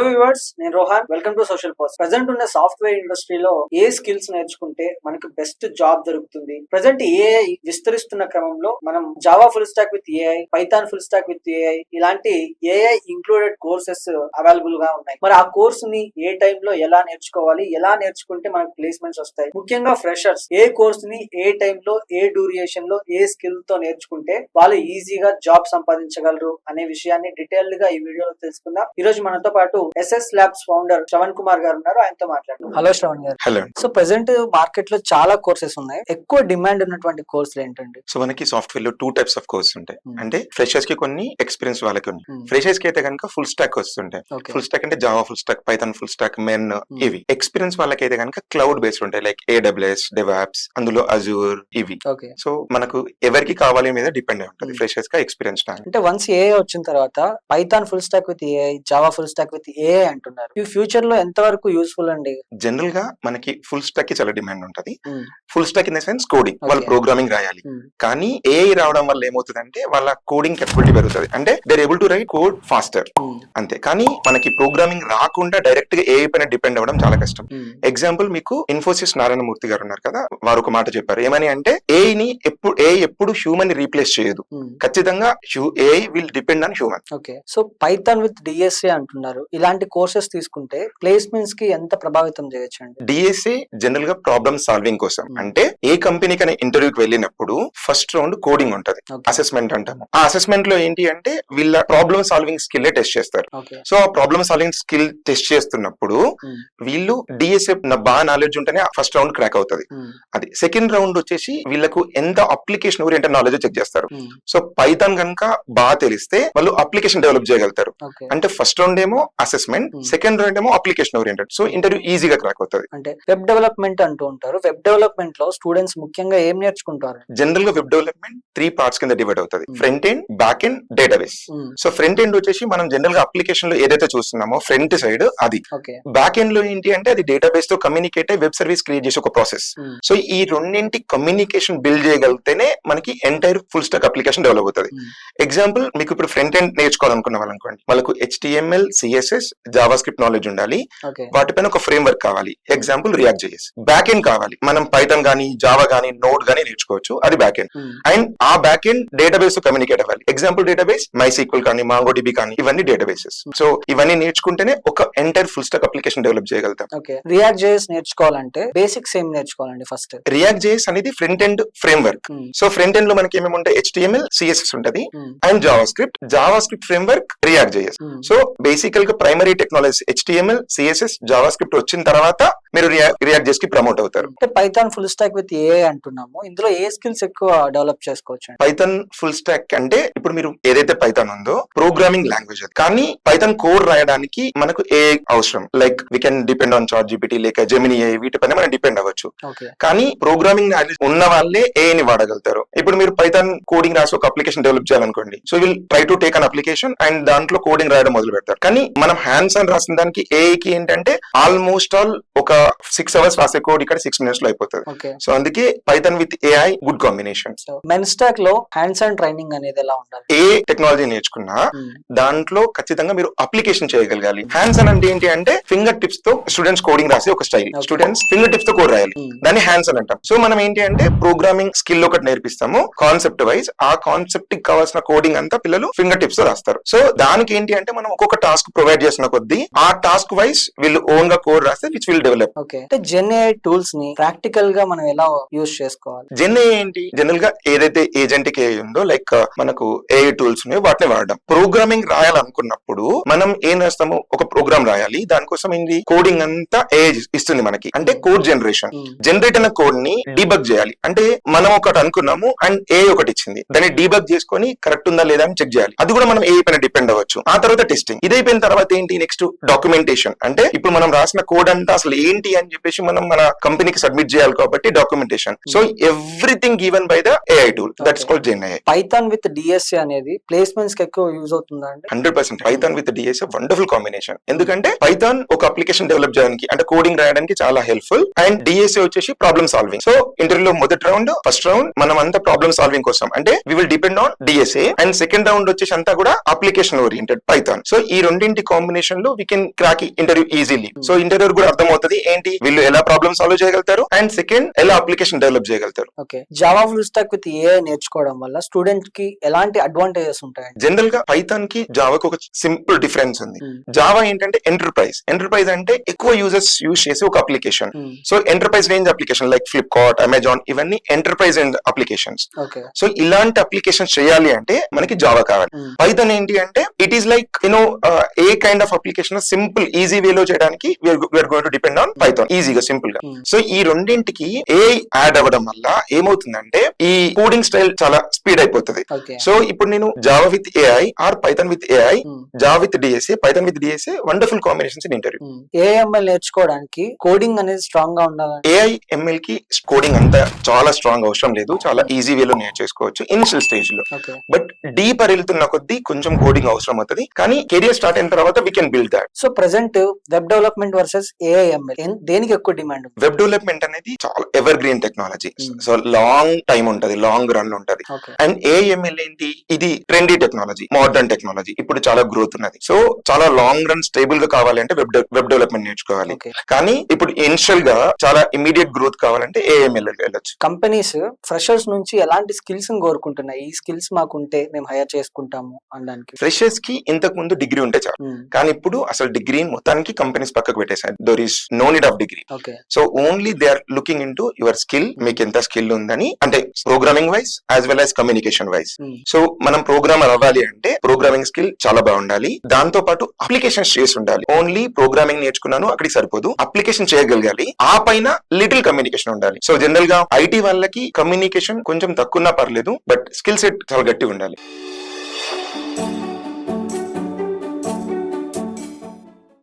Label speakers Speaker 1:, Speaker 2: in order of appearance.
Speaker 1: Viewers, నేను Rohan. Welcome to social post. Present ఉన్న software ఇండస్ట్రీలో ఏ స్కిల్స్ నేర్చుకుంటే మనకు బెస్ట్ జాబ్ దొరుకుతుంది? ప్రెసెంట్ ఏఐ విస్తరిస్తున్న క్రమంలో మనం Java full stock with AI, Python full stock with AI ఇలాంటి ఏఐ ఇంక్లూడెడ్ కోర్సెస్ అవైలబుల్ గా ఉన్నాయి. మరి ఆ కోర్స్ ని ఏ టైం లో ఎలా నేర్చుకోవాలి, ఎలా నేర్చుకుంటే మనకు ప్లేస్మెంట్స్ వస్తాయి? ముఖ్యంగా ఫ్రెషర్స్ ఏ కోర్స్ ని ఏ టైం లో, ఏ డ్యూరేషన్ లో, ఏ స్కిల్ తో నేర్చుకుంటే వాళ్ళు ఈజీగా జాబ్ సంపాదించగలరు అనే విషయాన్ని డీటెయిల్డ్ గా ఈ వీడియోలో తెలుసుకుందాం. ఈ రోజు మనతో పాటు SS labs founder Shravan Kumar గారు ఉన్నారు. ఆయనతో మాట్లాడుతున్నాం. హలో శ్రవణ్ గారు.
Speaker 2: హలో.
Speaker 1: సో ప్రెసెంట్ మార్కెట్ లో చాలా కోర్సెస్ ఉన్నాయి. ఎక్కువ డిమాండ్ ఉన్నటువంటి కోర్సులు ఏంటండి?
Speaker 2: సో మనకి సాఫ్ట్వేర్ లో 2 టైప్స్ ఆఫ్ కోర్స్ ఉంటాయి. అంటే ఫ్రెషర్స్ కి కొన్ని, ఎక్స్పీరియన్స్ వాళ్ళకి కొన్ని. ఫ్రెషర్స్ కి అయితే కనుక ఫుల్ స్టాక్ వస్తుంటాయి. ఫుల్ స్టాక్ అంటే Java full stock, Python full stock, men ఇవి. ఎక్స్పీరియన్స్ వాళ్ళకి అయితే కనుక క్లౌడ్ బేస్డ్ ఉంటాయి, లైక్ AWS, DevOps, అందులో అజూర్ ఇవి. సో మనకు ఎవరికి కావాలి మీద డిపెండ్ అయి ఉంటుంది ఫ్రెషర్స్ గా, ఎక్స్పీరియన్స్.
Speaker 1: అంటే వన్స్ ఏఐ వచ్చిన తర్వాత Python full stock with AI, Java full stock with AI అంటున్నారు. ఈ ఫ్యూచర్ లో ఎంత వరకు యూస్ఫుల్ అండి?
Speaker 2: జనరల్ గా మనకి ఫుల్ స్టాక్ కి చాలా డిమాండ్ ఉంటది. Full stock in the sense coding, వాళ్ళు ప్రోగ్రామింగ్ రాయాలి. కానీ ఏఐ రావడం వల్ల ఏమవుతుందంటే వాళ్ళ కోడింగ్ కెపబిలిటీ పెరుగుతుంది. అంటే they are able to write code faster అంతే. కానీ మనకి ప్రోగ్రామింగ్ రాకుండా డైరెక్ట్ గా ఏఐ పైన డిపెండ్ అవ్వడం చాలా కష్టం. ఎగ్జాంపుల్ మీకు ఇన్ఫోసిస్ నారాయణమూర్తి గారు ఉన్నారు కదా, వారు ఒక మాట చెప్పారు. ఏమని అంటే ఏఐ ఎప్పుడు హ్యూమన్ ని రీప్లేస్ చేయదు. ఖచ్చితంగా AI will depend on human.
Speaker 1: Okay. So Python with DSA అంటున్నారు. ఇలాంటి కోర్సెస్ తీసుకుంటే ప్లేస్మెంట్స్ కి ఎంత ప్రభావితం చేయొచ్చు అండి?
Speaker 2: డిఎస్ఏ జనరల్ గా ప్రాబ్లమ్ సాల్వింగ్ కోసం. అంటే ఏ కంపెనీకి అనే ఇంటర్వ్యూకి వెళ్ళినప్పుడు ఫస్ట్ రౌండ్ కోడింగ్ ఉంటది, అసెస్మెంట్ అంటాము. ఆ అసెస్మెంట్ లో ఏంటి అంటే వీళ్ళ ప్రాబ్లమ్ సాల్వింగ్ స్కిల్ టెస్ట్ చేస్తారు. సో ఆ ప్రాబ్లమ్ సాల్వింగ్ స్కిల్ టెస్ట్ చేస్తున్నప్పుడు వీళ్ళు డిఎస్ఏ బాగా నాలెడ్జ్ ఉంటేనే ఫస్ట్ రౌండ్ క్రాక్ అవుతుంది. అది సెకండ్ రౌండ్ వచ్చేసి వీళ్ళకు ఎంత అప్లికేషన్ ఓరియంటెడ్ నాలెడ్జ్ చెక్ చేస్తారు. సో పైథాన్ కనుక బాగా తెలిస్తే వాళ్ళు అప్లికేషన్ డెవలప్ చేయగలుగుతారు. అంటే ఫస్ట్ రౌండ్ ఏమో అసెస్మెంట్, సెకండ్ రౌండ్ ఏమో అప్లికేషన్ ఓరియంటెడ్. సో ఇంటర్వ్యూ ఈజీగా క్రాక్ అవుతుంది.
Speaker 1: అంటే వెబ్ డెవలప్మెంట్ అంటూ ఉంటారు. వెబ్ డెవలప్మెంట్ లో స్టూడెంట్స్ ముఖ్యంగా ఏం నేర్చుకుంటారు?
Speaker 2: జనరల్ గా వెబ్ డెవలప్మెంట్ 3 పార్ట్స్ కింద డివైడ్ అవుతుంది. Front end, back end, database. So front end వచ్చేసి మనం జనరల్ గా అప్లికేషన్ లో ఏదైతే చూస్తున్నామో ఫ్రంట్ సైడ్ అది. బ్యాక్ ఎండ్ లో ఏంటి అంటే అది డేటాబేస్ తో కమ్యూనికేట్ అయ్యి వెబ్ సర్వీస్ క్రియేట్ చేసే ఒక ప్రాసెస్. సో ఈ రెండింటి కమ్యూనికేషన్ బిల్డ్ చేయగలిగితేనే మనకి entire full stock application develop అవుతుంది. ఎగ్జాంపుల్ మీకు ఇప్పుడు ఫ్రంట్ ఎండ్ నేర్చుకోవాలనుకున్న వాళ్ళనుకోండి, వాళ్ళకు HTML, CSS, Java script knowledge ఉండాలి. వాటిపైన ఒక ఫ్రేమ్ వర్క్ కావాలి, example react JS. Back end కావాలి, మనం పైథాన్ గానీ, జావా గానీ, నోడ్ గానీ నేర్చుకోవచ్చు, అది బ్యాక్ ఎండ్. అండ్ ఆ బ్యాక్ ఎండ్ డేటాబేస్ తో కమ్యూనికేట్ అవ్వాలి. ఎగ్జాంపుల్ డేటాబేస్ MySQL కానీ, MongoDB కానీ, ఇవన్నీ డేటాబేసెస్. సో ఇవన్నీ నేర్చుకుంటేనే ఒక entire full stock application develop చేయగలుగుతాం.
Speaker 1: రియాక్ట్ జేఎస్ నేర్చుకోవాలంటే బేసిక్స్ ఏం నేర్చుకోవాలండి? ఫస్ట్
Speaker 2: రియాక్ట్ జేఎస్ అనేది front end frame work. So front end లో మనకి ఏమేమి ఉంటాయి? HTML, CSS ఉంటది and Java script frame work, react JS. So బేసికల్ గా primary technology HTML, CSS, Java script వచ్చిన తర్వాత మీరు రియాక్ట్ జేఎస్ కి ప్రమోట్ అవుతారు.
Speaker 1: Python full stock with AI అంటున్నాము. ఇందులో ఏ స్కిల్స్ ఎక్కువ డెవలప్ చేసుకోవచ్చు?
Speaker 2: పైథాన్ ఫుల్ స్టాక్ అంటే ఇప్పుడు మీరు ఏదైతే పైథాన్ ఉందో ప్రోగ్రామింగ్ లాంగ్వేజ్ అది. కానీ పైథాన్ కోడ్ రాయడానికి మనకు ఏఐ అవసరం. Like we can depend on ChatGPT లేక జెమిని AI, వీటిపైన మనం డిపెండ్ అవ్వచ్చు. కానీ ప్రోగ్రామింగ్ నాలెడ్జ్ ఉన్న వాళ్ళే ఏఐ ని వాడగలుగుతారు. ఇప్పుడు మీరు పైథాన్ కోడింగ్ రాసి ఒక అప్లికేషన్ డెవలప్ చేయాలనుకోండి, so will try to take an application and దాంట్లో కోడింగ్ రాయడం మొదలు పెడతారు. కానీ మనం హ్యాండ్స్ ఆన్ రాసిన దానికి ఏఐకి ఏంటంటే ఆల్మోస్ట్ ఆల్ ఒక 6 hours రాసే కోడ్ ఇక్కడ 6 minutes లో అయిపోతుంది. సో అందుకే Python with AI good combination.
Speaker 1: Men stock లో హ్యాండ్స్ ఆన్ ట్రైనింగ్ అనేది ఎలా ఉండాలి?
Speaker 2: ఏ టెక్నాలజీ నేర్చుకున్నా దాంట్లో ఖచ్చితంగా మీరు అప్లికేషన్ చేయగలగాలి. హ్యాండ్స్ ఆన్ అంటే ఏంటి అంటే ఫింగర్ టిప్స్ తో స్టూడెంట్స్ కోడింగ్ రాసి ఒక స్టైల్, స్టూడెంట్స్ ఫింగర్ టిప్స్ తో కోడ్ రాయాలి, దాన్ని హ్యాండ్స్ ఆన్ అంటాం. సో మనం ఏంటి అంటే ప్రోగ్రామింగ్ స్కిల్ ఒకటి నేర్పిస్తాము కాన్సెప్ట్ వైజ్, ఆ కాన్సెప్ట్ కి కావాల్సిన కోడింగ్ అంతా పిల్లలు ఫింగర్ టిప్స్ తో రాస్తారు. సో దానికి ఏంటి అంటే మనం ఒక్కొక్క టాస్క్ ప్రొవైడ్ చేసిన కొద్దీ ఆ టాస్క్ వైజ్ వీళ్ళు ఓన్ గా కోడ్ రాస్తే which will develop.
Speaker 1: GenAI tools ని ప్రాక్టికల్ గా మనం ఎలా యూజ్ చేసుకోవాలి?
Speaker 2: GenAI ఏంటి? జనరల్ గా ఏదైతే ఏజెంటిక్ AI ఉందో, లైక్ మనకు AI టూల్స్ ఉన్నాయో వాటిని వాడడం. ప్రోగ్రామింగ్ రాయాలనుకున్నప్పుడు మనం ఏం చేస్తాము, ఒక ప్రోగ్రామ్ రాయాలి, దానికోసం ఏంటి కోడింగ్ అంతా AI ఇస్తుంది మనకి. అంటే కోడ్ జనరేట్ అయిన కోడ్ ని డీబగ్ చేయాలి. అంటే మనం ఒకటి అనుకున్నాము అండ్ AI ఒకటి ఇచ్చింది, దాన్ని డీబగ్ చేసుకొని కరెక్ట్ ఉందా లేదా అని చెక్ చేయాలి. అది కూడా మనం AI పైన డిపెండ్ అవ్వచ్చు. ఆ తర్వాత టెస్టింగ్. ఇది అయిపోయిన తర్వాత ఏంటి నెక్స్ట్ డాక్యుమెంటేషన్. అంటే ఇప్పుడు మనం రాసిన కోడ్ అంతా అసలు ఏం ఏంటి అని చెప్పేసి మనం మన కంపెనీకి సబ్మిట్ చేయాలి కాబట్టి documentation. So everything given by the AI tool, that's called GenAI.
Speaker 1: Python with DSA అనేది ప్లేస్మెంట్స్ కి ఎక్కువ యూజ్ అవుతుందా అండి?
Speaker 2: 100% Python with DSA wonderful combination. ఎందుకంటే పైథాన్ ఒక అప్లికేషన్ డెవలప్ చేయడానికి అంటే కోడింగ్ రాయడానికి చాలా హెల్ప్ఫుల్, అండ్ డిఎస్ఏ వచ్చేసి ప్రాబ్లమ్ సాల్వింగ్. సో ఇంటర్వ్యూలో ఫస్ట్ రౌండ్ మనం అంతా ప్రాబ్లమ్ సాల్వింగ్ కోసం అంటే we will depend on DSA, and second round వచ్చేసి అంతా కూడా అప్లికేషన్ ఓరియంటెడ్ పైథాన్. సో ఈ రెండింటి కాంబినేషన్ లో we can crack interview easily. So interview కూడా అర్థమవుతుంది ఏంటి వీళ్ళు ఎలా ప్రాబ్లమ్ సాల్వ్ చేయగలుగుతారు, అండ్ సెకండ్ ఎలా అప్లికేషన్ డెవలప్ చేయగలుగుతారు.
Speaker 1: Okay, Java full stock with AI నేర్చుకోవడం వల్ల స్టూడెంట్ కి ఎలాంటి అడ్వాంటేజెస్ ఉంటాయి?
Speaker 2: జనరల్ గా పైథాన్ కి జావాకి ఒక సింపుల్ డిఫరెన్స్ ఉంది. జావా ఏంటంటే ఎంటర్ప్రైజ్ అంటే ఎక్కువ యూజర్స్ యూజ్ చేసే ఒక application. So enterprise range application like Flipkart, Amazon, ఇవన్నీ ఎంటర్ప్రైజ్ అండ్ అప్లికేషన్స్. సో ఇలాంటి అప్లికేషన్ చేయాలి అంటే మనకి జావా కావాలి. పైథాన్ ఏంటి అంటే it is like a kind of application simple easy వేలో చేయడానికి we're going to depend on Python, ఈజీగా సింపుల్ గా. సో ఈ రెండింటికి ఏఐ యాడ్ అవ్వడం వల్ల ఏమవుతుందంటే ఈ కోడింగ్ స్టైల్ చాలా స్పీడ్ అయిపోతుంది. సో ఇప్పుడు నేను Java with AI or Python with AI, Java with DSA, Python with DSA wonderful combinations in interview.
Speaker 1: AIML నేర్చుకోవడానికి కోడింగ్ అనేది స్ట్రాంగ్ గా ఉండాలి.
Speaker 2: ఏఐఎంఎల్ కి కోడింగ్ అంతా చాలా స్ట్రాంగ్ అవసరం లేదు, చాలా ఈజీ వేలో నేర్చేసుకోవచ్చు ఇనిషియల్ స్టేజ్ లో. బట్ డీపర్ వెళ్తున్న కొద్దీ కొంచెం కోడింగ్ అవసరం అవుతుంది, కానీ కెరియర్ స్టార్ట్ అయిన తర్వాత we can build that.
Speaker 1: So present web development versus AIML దేనికి ఎక్కువ డిమాండ్?
Speaker 2: వెబ్ డెవలప్మెంట్ అనేది చాలా ever green technology, so long time ఉంటది, లాంగ్ రన్ ఉంటది. అండ్ ఏఐఎంఎల్ ఏంటి, ఇది ట్రెండీ టెక్నాలజీ, మోడర్న్ టెక్నాలజీ, ఇప్పుడు చాలా గ్రోత్ ఉన్నది. సో చాలా లాంగ్ రన్ స్టేబుల్ గా కావాలంటే వెబ్ డెవలప్మెంట్ నేర్చుకోవాలి. కానీ ఇప్పుడు ఇనిషియల్ గా చాలా ఇమీడియట్ గ్రోత్ కావాలంటే ఏఐఎంఎల్ వెళ్ళొచ్చు.
Speaker 1: కంపెనీస్ ఫ్రెషర్స్ నుంచి ఎలాంటి స్కిల్స్ కోరుకుంటున్నాయి? ఈ స్కిల్స్ మాకుంటే మేము హైర్ చేసుకుంటాము అనడానికి.
Speaker 2: ఫ్రెషర్స్ కి ఇంతకు ముందు డిగ్రీ ఉంటే చాలు, కానీ ఇప్పుడు అసలు డిగ్రీ మొత్తానికి కంపెనీస్ పక్కకు పెట్టేశారు. There is no need of degree. So only they are looking into your skill, మీకు ఎంత స్కిల్ ఉందని, అంటే programming wise as well as communication wise. So మనం ప్రోగ్రామర్ అవ్వాలి అంటే ప్రోగ్రామింగ్ స్కిల్ చాలా బాగుండాలి, దాంతో పాటు అప్లికేషన్ చేసి ఉండాలి. ఓన్లీ ప్రోగ్రామింగ్ నేర్చుకున్నాను అక్కడికి సరిపోదు, అప్లికేషన్ చేయగలగాలి, ఆ పైన లిటిల్ కమ్యూనికేషన్ ఉండాలి. సో జనరల్ గా ఐటీ వాళ్ళకి కమ్యూనికేషన్ కొంచెం తక్కువ పర్లేదు, బట్ స్కిల్ సెట్ చాలా గట్టి ఉండాలి.